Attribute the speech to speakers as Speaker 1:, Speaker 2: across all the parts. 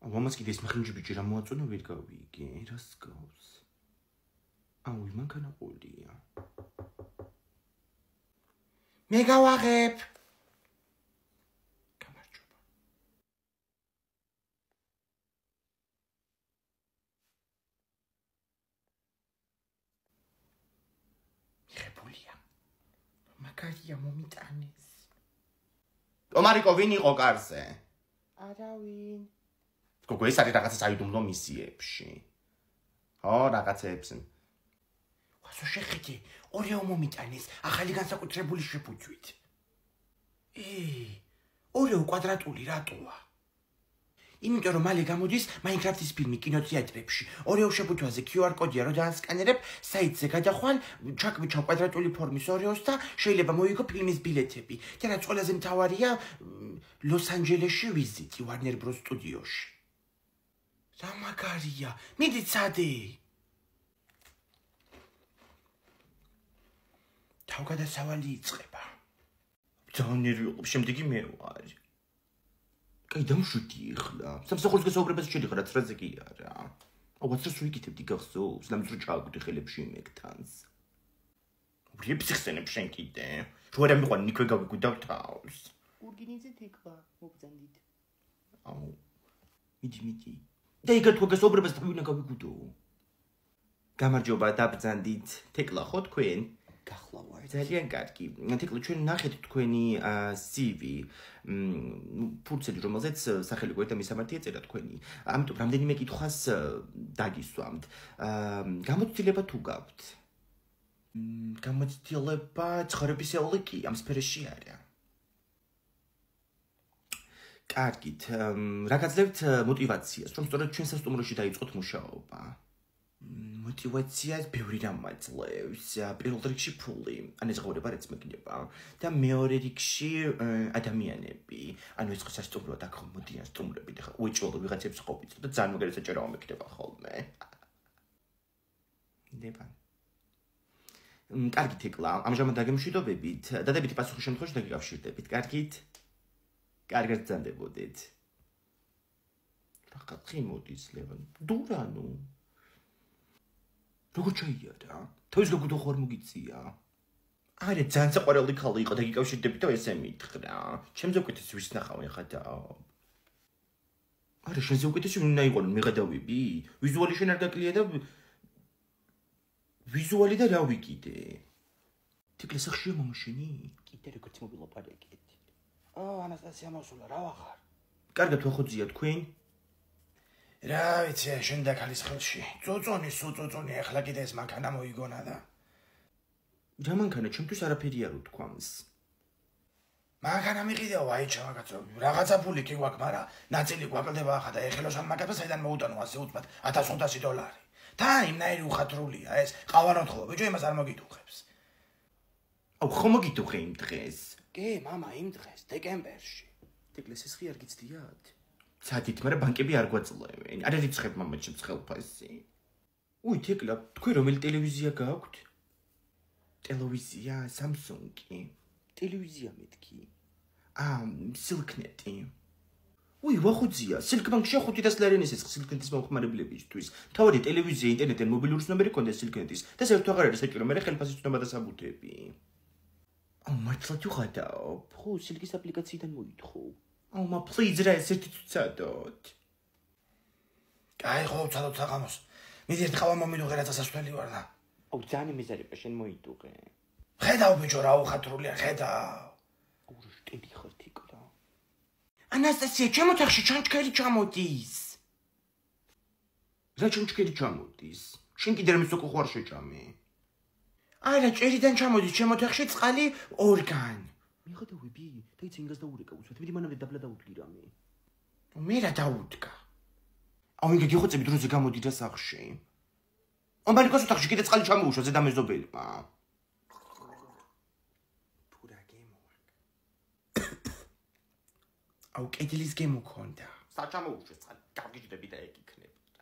Speaker 1: მამას კიდე ეს მხრინჯი ბიჭი რა მოაწონა ვერ გავიგე, რას გავს? მანქანა ყოლია. მე გავაღებ. გამარჯობა. მიღებულია. მაგარია მომიტანეს. ტომარიკო ვინ იყო კარზე? არავინ. გოგო ეს არის რაღაცა საიდუმლო მისიებში. რაღაცებს. ვასო შეხედე, ორეო მომიტანეს, ახალი განსაკუთრებული შეფუძვით. ორეო კვადრატული რატოა? იმიტომ რომ მალე გამოდის Minecraft-ის ფილმი კინოთეატრებში. ორეო შეფუთვაზე QR კოდია, რომ დაასკანერებ, საიტზე გადახვალ, ჩაკვიჩა კვადრატული ფორმის ორეოს და შეიძლება მოიგო ფილმის ბილეთები. და რაც ყველაზე მთავარია, ლოს-ანჯელესში ვიზიტი Warner Bros. სტუდიოში. რა მაგარია, მიდით სადე? თავგადასავალი იწყება. ძალიან ნერვიულობ, შემდეგი მე ვარ. კაი, დამშვიდი ახლა. სამსახურის გასაუბრებას შედიხარ, რაც რაზე კი არა. ვაცრას ვიკეთებდი გახსოვს, ნამის რო ჩააგდე ხელებში იმეკთანს. ვრიებს იხსენებ შენ კიდე. რო არ მიყვან იქვე გავიგვიდავ თავს.
Speaker 2: გურგინიძე თეკლა მოგზანდით.
Speaker 1: მიდი. და იგივე თქვენ გასაუბრებას თავიდან გავიგვიდო. გამარჯობა, დაბრძანდით. თეკლა ხო თქვენ?
Speaker 2: გახლავარ.
Speaker 1: ძალიან კარგი. თეკლო ჩვენ ნახეთ თქვენი CV, ფურცელი, რომელზეც სახელი გვერდა მისამართი ეწერა თქვენი. ამიტომ რამდენიმე კითხვას დაგისვამთ. გამოცდილება თუ გაქვთ? გამოცდილება ცხოვრებისეული კი, ამ სფეროში არა. კარგით, რა გაძლევთ мотивაციას, რომ სწორედ ჩვენ სასტუმროში დაიწყოთ მუშაობა? мотивაციას ბევრი რამ აძლევს. პირველ რიგში ფული, ეს ღირება რაც მეკნება და მეორე რიგში ადამიანები. ეს ხო სასტუმროა, აქ მოდიან სტუმრები და უეჭველო ვიღაცებს ყოფით და ძალიან მაგარი საჭირო მეკნება ხოლმე. ნება. კარგი თეკლა, ამჟამად დაგემშვიდობებით, დადებითი პასუხის შემთხვევაში დაგიკავშირდებით. კარგით? კარგად ბრძანდებოდეთ. რაღაცი მოდის ლევან. დურანო. როგორ ჩაიარა? თავის გაგუდო ხوار მოგიწია. არა, ძალიან საყვარელი ხალი იყო და გიკავშირდები და ესე მითხრა. ჩემზე უკეთეს ვის ნახავენ ხა და არა, შენზე უკეთესი უნდა იყო მიღადავები. ვიზუალი შენ არ გაკლია და ვიზუალი და რა ვიკიდე. თეკლე სახშია მომშენი?
Speaker 2: კიდე როგორც მობილაპარაკეთ. ანასტასია მოსულა, რა ვახარ?
Speaker 1: კარგად ვახოძია თქვენ?
Speaker 3: რა ვიცი, შენ და ქალის ხელში. წოწონი, ახლა კიდე ეს მანქანა მოიგონა და.
Speaker 1: რა მანქანა, ჩემთვის არაფერი არ უთქვამს.
Speaker 3: მანქანა მიყიდეო, აიჩა მაგაცო. რაღაცა ფული კი გვაქვს, მაგრამ ნაწილი გვაკლდება ახლა და ეხელოს ამ მაგას საიდან მოუტანო ასე უცბად $1500. და იმნაირი უხათრულია ეს. ყავარონთხო, ბიჭო იმას არ მოგიტუხებს.
Speaker 1: ხომ მოგიტუხე იმ დღეს?
Speaker 2: კი, მამა, იმ დღეს, დეკემბერში.
Speaker 1: თეკლეს ეს ხი არ გიცდიათ? ცადით, მაგრამ ბანკები არ გვაწლევენ. არ არიცხებ მამა ჩემს ხელფასი. თეკლა, თქვენ რომელი ტელევიზია გაქვთ? ტელევიზია, Samsung-ი.
Speaker 2: ტელევიზია მეთქი.
Speaker 1: Silknet-ი. ვახუძია, Silkbank-ში 500 ლარი ეს Silknet-ის მომხმარებლებისთვის. თავი ტელევიზია, ინტერნეტი, მობილური ნომერი კონდეს Silknet-ის და საერთოდ აღარ არის საჭირო, მე ხელფასის ცნობა და საბუთები. მართლა თუ ხადაობ?
Speaker 2: ხო, Silk-ის აპლიკაციიდან მოითხოვ.
Speaker 1: please რა ეს ერთი წადოთ.
Speaker 3: აი ხო, წადოთ საღამოს. მიდი ერთ ყავა მომიდუღე რაცა სასვლელი ვარ და.
Speaker 2: ძალიან მიზარება შენ მოიდუღე.
Speaker 3: ხედავ ბიჭო რა უხათრულია, ხედავ.
Speaker 2: ურშტელი ხარ თიკლა.
Speaker 1: ანასტასია, ჩემო თახში ჩანჩქერი ჩამოდის. რა ჩანჩქერი ჩამოდის? შენ კიდე რამის უკვე ხوار შეჭამე. არა, ჭერიდან ჩამოდის ჩემო თახში წყალი ორგან.
Speaker 2: მიხადავები, და იცი ინგას დაურეკა უსვათ, მიდი მანამდე დაბლა დაუდგი რამე.
Speaker 1: მე რა დაუდგა? ინგა გიხოცები დროზე გამოდი და სახში. ამბალიკოს ოთახში კიდე წყალი ჩამოუშვა ზედამეზობელმა.
Speaker 3: პურა გემო. კედლის გემო ქონდა.
Speaker 1: საჩამოუშვა წყალი, გავგიჟდები და ეგ იქნებოდა.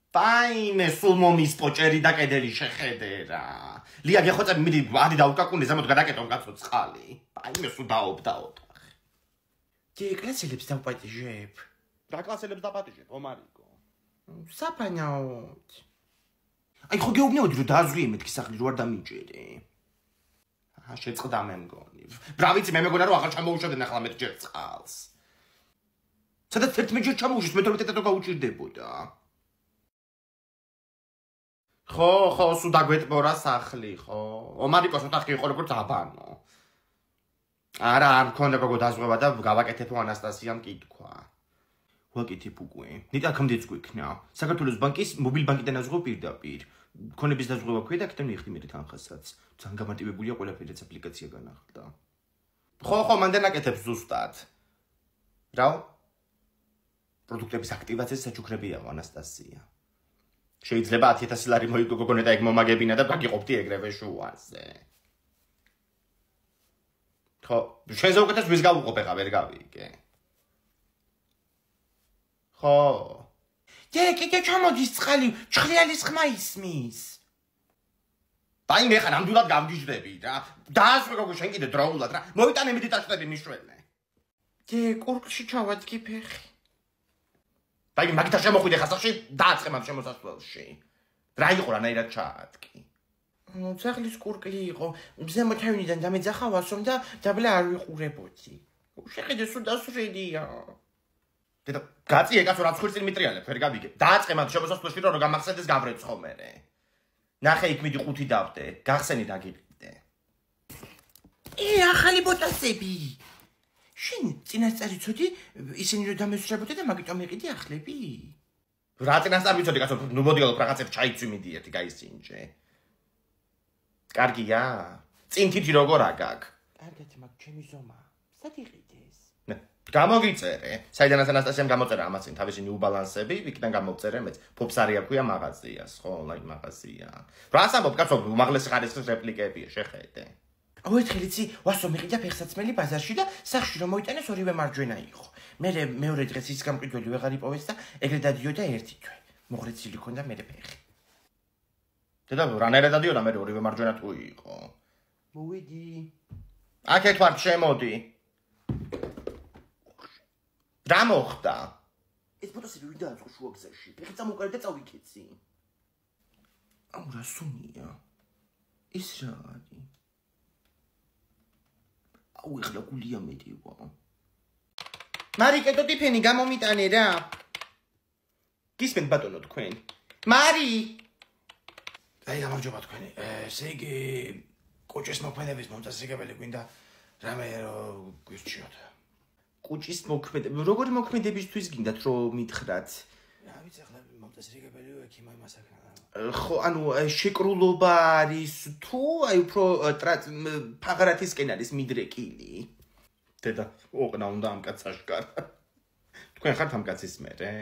Speaker 1: ფაინე, სულ მომისპო ჭერი და კედელი შეხედე რა. ლია გეხოცები, მიდი ადი დაუკაკუნე, ზემოთ გადაკეტონ კაცო წყალი. ფაინე, სულ დაობ.
Speaker 3: დიეკლასელებს დავპატიჟებ. რა კლასელებს დაპატიჟებ, ომარიკო?
Speaker 1: საფანაოდ. აი ხო გეუბნებოდი რომ დააზვიე მეთქი სახლი რო არ დამინჭერე. შეწყდა მე მგონი. რა ვიცი მე მეგონა რომ აღარ ჩამოუშვებდნენ ახლა მე ჯერ წყალს. სადაც 11 ჯერ ჩამოუშვეს მე 12 ეტო გაუჭირდებოდა. ხო, სულ დაგვეტბორა სახლი, ხო. ომარიკოს ოთახი იყო როგორც აბანო. არა, არ მქონდა გოგო დაზღვევა და გავაკეთებ ანასტასიამ კითხვა. ვაკეთებ უკვე. ნიტა ხამდეც გვექნა. საქართველოს ბანკის მობილ ბანკიდან აზღვევ პირდაპირ. ქონების დაზღვევა ქვია და აქედან მიხდი მე თანხასაც. ძალიან გამარტივებულია ყველაფერი რაც აპლიკაცია განახლდა. ხო, მანდ აკეთებს ზუსტად. რა? პროდუქტების აქტივაციას საჩუქრებია ანასტასია. შეიძლება 10000 ლარი მოიგო გოგონე და ეგ მომაგებინა და გაგიყოფდი ეგრევე შუაზე. ხო, შენზე უკეთეს ვის გავუყოფ ეხა ვერ გავიგე. ხო. კიდე ჩამოდის წყალი, ჩხრიალის ხმა ისმის. დაი მე ხან ამდულად გავგიჟდები რა. დაასვე გოგო შენ კიდე დროულად რა. მოიტანე მედიტაციები მიშვენე. კურკში ჩავადგი ფეხი. დაი მაგითარ შემოხვიდე ხასახში დააწყე მაგ შემოსასვლელში. რა იყო რანაირად ჩაატკი? ძაღლის კურკლი იყო. ზემო თავიდან დამეძახა ვასომ და დაბლა არ ვიყურებოდი. შეხედე სულ დასვრედია. დედა გაწიე კაცო რაც ხურცილ მიტრიალებ ვერ გავიგე. დააწყე მაგ შემოსასვლელში რომ გამახსენდეს გავრეც ხომერე. ნახე იქ მიდი 5 დავდე. გახსენი დაგიყიდე. ახალი ბოტასები. შენ წინასწარ იცოდი ისინი რომ დამესწრებოდი და მაგიტომ იყიდი ახლები? რა წინასწარ ვიცოდი კაცო, ნუ მოდიალობ რაღაცებს ჩაიცვი მიდი ერთი გაისინჯე. კარგია? წინ თითი როგორ აგაკ? კარგად მაგ ჩემი ზომა. სად იყიდეს? გამოგიწერე. საიდანაც ანასტასიამ გამოწერა ამას წინ თავისი ნიუ ბალანსები, იქიდან გამოვწერე მეც. ფოფსარია ქვია მაღაზიას, ხო, ონლაინ მაღაზია. რას ამბობ კაცო, უმაღლესი ხარისხის რეპლიკებია, შეხედე. ერთხელ იცი ვასო მიყიდა ფეხსაცმელი ბაზარში და სახში რომ მოიტანეს ორივე მარჯვენა იყო. მეორე დღეს ის გამყიდველი ვეღარ იპოვეს და ეგრე დადიოდა ერთი თვე. მოღრეცილი ქონდა მე ფეხი. დედა რანაირად დადიოდა მე ორივე მარჯვენა თუ იყო. მოვიდი. აქეთ ვარ შემოდი. რა მოხდა? ეს ფოტოსები ვინ დააწყო შუა გზაში? ფეხი წამოყარე და წავიქეცი. აუ რა სუნია. ის რა არის? აუ ეხლა გულია მეტივა. მარიკეტო ტიფენი გამომიტანე რა. გისმენთ ბატონო თქვენ. მარი!
Speaker 3: აი გამარჯობა თქვენი. ესე იგი კუჭის მოქმედების მომწესრიგებელი გვინდა რამე რომ გვირჩიოთ.
Speaker 1: კუჭის მოქმედება. როგორი მოქმედებისთვის გინდათ რომ მითხრათ?
Speaker 3: რა ვიცი ახლა მომწესრიგებელი ექიმი მასაკა.
Speaker 1: ხო, ანუ შეკრულობა არის თუ აი უფრო ფაღარათისკენ არის მიდრეკილი. დედა, ოყნა უნდა ამ კაცს აშკარა. თქვენ ხართ ამ კაცის მერე?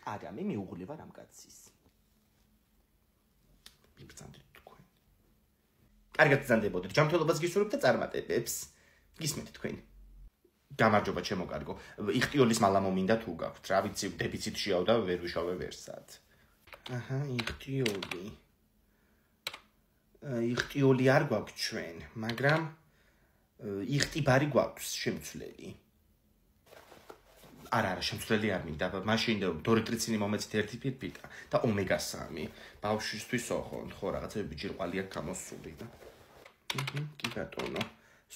Speaker 1: არა, მე მეუღლე ვარ ამ კაცის. მიბრძანდით თქვენ. კარგად ბრძანდებოდით, ჯანმრთელობას გისურვებთ და წარმატებებს. გისმენთ თქვენ. გამარჯობა ჩემო კარგო. იხტიოლის მალა მომინდა თუ გაქვთ. რა ვიცი, დეფიციტშია და ვერ ვიშავე ვერსად. აჰა, იხტიოლი არ გვაქვს ჩვენ, მაგრამ იხტიბარი გვაქვს შემცვლელი. არა, შემცვლელი არ მინდა, მაშინ დორიტრიცინი მომეცით ერთი ფირფიტა და ომეგა 3. ბავშვისთვის ოღონდ, ხო, რაღაცები ჯირყვალი აქვს გამოსული და. კი ბატონო.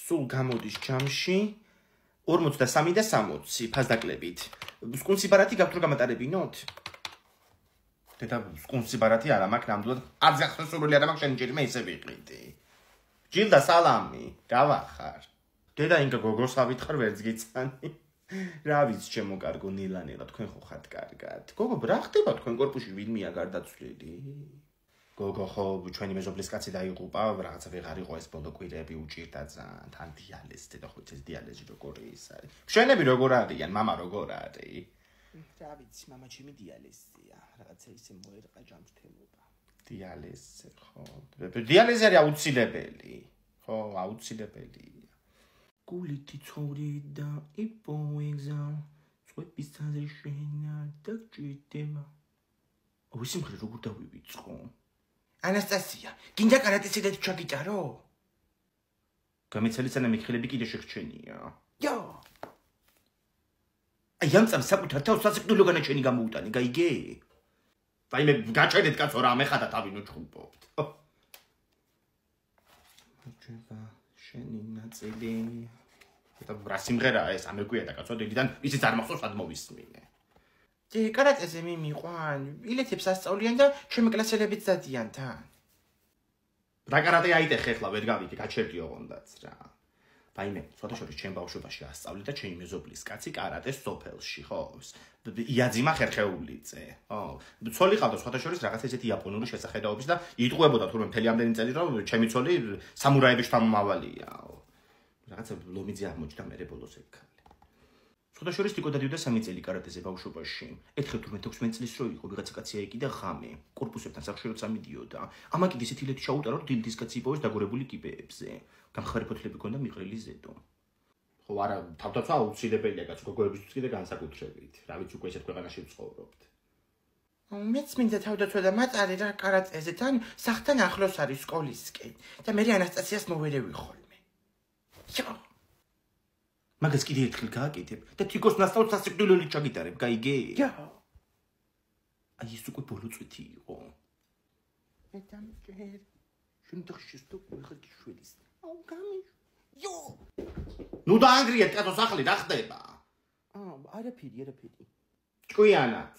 Speaker 1: სულ გამოდის ჯამში 43 და 60 ფასდაკლებით. სკუნსიბარათი გაქვთ რომ გამატარებინოთ? დედა სკუნსიბარათი არა მაქვს ნამდვილად. არ ზახსოვს სურვილი არა მაქვს შენ ჯერ მე ისე ვიყრიდი. ჯილდა სალამი, გავახარ. დედა ინკა გოგოს ავითხრ ვერც გიცანი. რა ვიცი ჩემო კარგო ნილანელა თქვენ ხო ხართ კარგად. გოგო რა ხდება თქვენ კორპუსში ვინმეა გარდაცვლილი? გოგო ხო ჩვენი მეზობლის კაცი დაიღუპა, რაღაცა ვეღარ იყო ეს ბოლო კვირები უჭირდა ძალიან. თან დიალეზი დედა ხო ეს დიალეზი როგორი ის არის? მშენები როგორ არიან, მამა როგორ არის? რა ვიცი, მამა ჩემი დიალეზია. რაღაცა ისე მოერყა ჯანმრთელობა. დიალეზი ხო. დიალეზი არის აუცილებელი. ხო, აუცილებელია. გულითი ცხოვრი და იპოვეგზა. წვების თაზე შენა და ჭირდება. ой, სიმღერა როგორ დავივიწყო? ანასტასია, გინდა კარატისედეთ ჩაგიტარო? გამიცელიცა მიხილები კიდე შეგჩენია. იო. აი ამ წამს საკუთარ თავს სასიკვდილო განაჩენი გამოუტანი, გაიგე? ვაიმე გაჩერეთ კაცო რა მეხადა თავი ნუჩხუბობთ. მოჭება შენი ნაწილი. და რა სიმღერაა ეს ამერკვია და კაცო დილიდან ისიც არ მახსოვს სად მოვისმინე. კარატეზე მიმიყვან, ბილეთებს ასწავლიან და ჩემი კლასელებიც დადიან თან. რა კარატე აიტეხე ხლა ვერ გავიგე, გაჩერდი ოღონდაც რა. ვაიმე, სხვადასხვა ჩემ ბავშვობაში ასწავლე და ჩემი მეზობლის კაცი კარატეს სოფელში, ხო? იაძიმა ხერხეულიძე. ხო. ცოლი ყავდა სხვადასხვა რაღაც ესეთი იაპონური შესახედაობის და იტყუებოდა თურმე მთელი ამდენი წელი რომ ჩემი ცოლი სამურაების შთამომავალია. რაღაცა ლომიძე აღმოჩნდა მერე ბოლოს ეგ ქალი. სხვადასხვა ტიკო დადიოდა 3 წელი კარატეზე ბავშვობაში. ერთხელ თურმე 16 წლის რო იყო, ვიღაცა კაცი აიკიდა ღამე. კორპუსებთან სახში როცა მიდიოდა. ამაკი ისეთი ლეთი ჩაუტარა, რომ დილის კაცი იპოვეს დაგორებული კიბეებზე. გამხარი ფოთლები ჰქონდა მიყრილი ზედო. ხო, არა, თავდაცვა აუცილებელია კაცო, გოგოებისთვის კიდე განსაკუთრებით. რა ვიცი, უკვე ესეთ ქვეყანაში ვცხოვრობთ. მეც მინდა თავდაცვა და მაწარე რა კარატეზე თან სახთან ახლოს არის სკოლისკენ. და მე ანასტასიას მოვერევი ხოლმე. ჩო. მაგას კიდე ერთხელ გააკეთებ და თიკოს ნასწავლს სასიკვდილოებით ჩაგიტარებ, გაიგე? ჯო. აი ეს უკვე ბოლო წვითი იყო. მე დამჭერ. შენ დახშესტო ხარ გიშველის. აუ გამი. იო. ნუ დაანგრიეთ კაცო სახლი რა ხდება? არაფერი. ჭკვიანად.